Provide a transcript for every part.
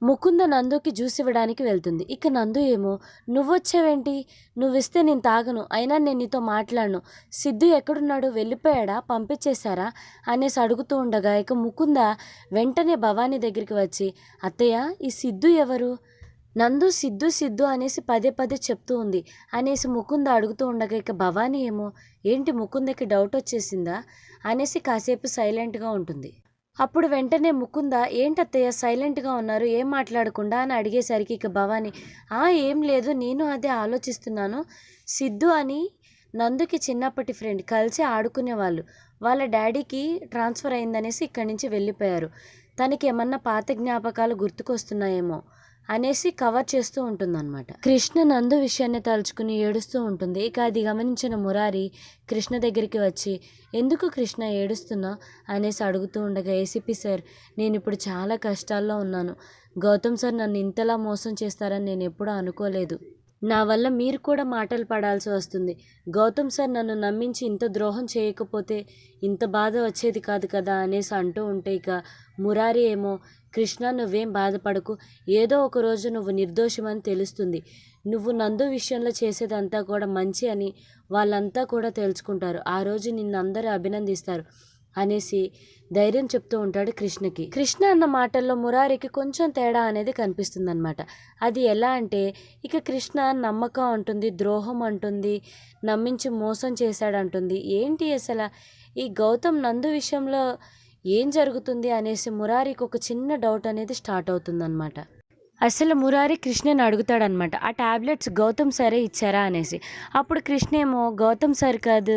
Mukunda నందుకి juice ఇవ్వడానికి వెళ్తుంది. ఇక నందు ఏమో నువ్వొచ్చావేంటి, నువ్విస్తే నేను తాగను, అయినా నేను నీతో మాట్లాడను, సిద్ధు ఎక్కడున్నాడు, వెళ్ళిపోయాడా, పంపించేశారా అనేసి అడుగుతూ ఉండగా ఇక ముకుంద వెంటనే భవానీ దగ్గరికి వచ్చి అత్తయ్య ఈ సిద్ధు ఎవరు, నందు సిద్ధు సిద్ధు అనేసి పదే పదే చెప్తూ ఉంది అనేసి ముకుంద అడుగుతూ ఉండగా ఇక భవానీ ఏమో ఏంటి ముకుందకి డౌట్ వచ్చేసిందా అనేసి కాసేపు సైలెంట్గా ఉంటుంది. అప్పుడు వెంటనే ముకుంద ఏంటత్తయ్య సైలెంట్గా ఉన్నారు, ఏం మాట్లాడకుండా అని అడిగేసరికి ఇక భవానీ ఏం లేదు, నేను అదే ఆలోచిస్తున్నాను, సిద్ధు అని నందుకి చిన్నప్పటి ఫ్రెండ్, కలిసి ఆడుకునేవాళ్ళు, వాళ్ళ డాడీకి ట్రాన్స్ఫర్ అయిందనేసి ఇక్కడి నుంచి వెళ్ళిపోయారు, తనకి ఏమన్నా పాత జ్ఞాపకాలు గుర్తుకొస్తున్నాయేమో అనేసి కవర్ చేస్తూ ఉంటుందన్నమాట. కృష్ణ నందు విషయాన్ని తలుచుకుని ఏడుస్తూ ఉంటుంది. ఇక అది గమనించిన మురారి కృష్ణ దగ్గరికి వచ్చి ఎందుకు కృష్ణ ఏడుస్తున్నా అనేసి అడుగుతూ ఉండగా ఏసీపీ సార్ నేను ఇప్పుడు చాలా కష్టాల్లో ఉన్నాను, గౌతమ్ సార్ నన్ను ఇంతలా మోసం చేస్తారని నేను ఎప్పుడూ అనుకోలేదు, నా వల్ల మీరు కూడా మాటలు పడాల్సి వస్తుంది, గౌతమ్ సార్ నన్ను నమ్మించి ఇంత ద్రోహం చేయకపోతే ఇంత బాధ వచ్చేది కాదు కదా అనేసి అంటూ ఉంటే ఇక మురారి ఏమో కృష్ణ నువ్వేం బాధపడకు, ఏదో ఒక రోజు నువ్వు నిర్దోషమని తెలుస్తుంది, నువ్వు నందు విషయంలో చేసేదంతా కూడా మంచి అని వాళ్ళంతా కూడా తెలుసుకుంటారు, ఆ రోజు నిన్ను అందరూ అభినందిస్తారు అనేసి ధైర్యం చెప్తూ ఉంటాడు కృష్ణకి. కృష్ణ అన్న మాటల్లో మురారికి కొంచెం తేడా అనేది కనిపిస్తుంది అనమాట. అది ఎలా అంటే ఇక కృష్ణ నమ్మకం అంటుంది, ద్రోహం అంటుంది, నమ్మించి మోసం చేశాడంటుంది, ఏంటి అసలు ఈ గౌతమ్ నందు విషయంలో ఏం జరుగుతుంది అనేసి మురారికి ఒక చిన్న డౌట్ అనేది స్టార్ట్ అవుతుందన్నమాట. అసలు మురారి కృష్ణని అడుగుతాడనమాట ఆ ట్యాబ్లెట్స్ గౌతమ్ సరే ఇచ్చారా అనేసి. అప్పుడు కృష్ణ ఏమో గౌతమ్ సార్ కాదు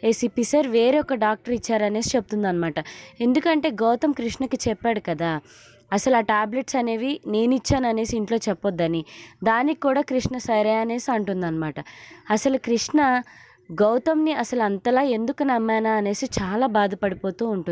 ఏసీపీ సార్ వేరే ఒక డాక్టర్ ఇచ్చారనేసి చెప్తుందనమాట. ఎందుకంటే గౌతమ్ కృష్ణకి చెప్పాడు కదా అసలు ఆ ట్యాబ్లెట్స్ అనేవి నేను ఇచ్చాను అనేసి ఇంట్లో చెప్పొద్దని, దానికి కూడా కృష్ణ సరే అనేసి అంటుందన్నమాట. అసలు కృష్ణ గౌతమ్ని అసలు అంతలా ఎందుకు నమ్మానా అనేసి చాలా బాధపడిపోతూ ఉంటుంది.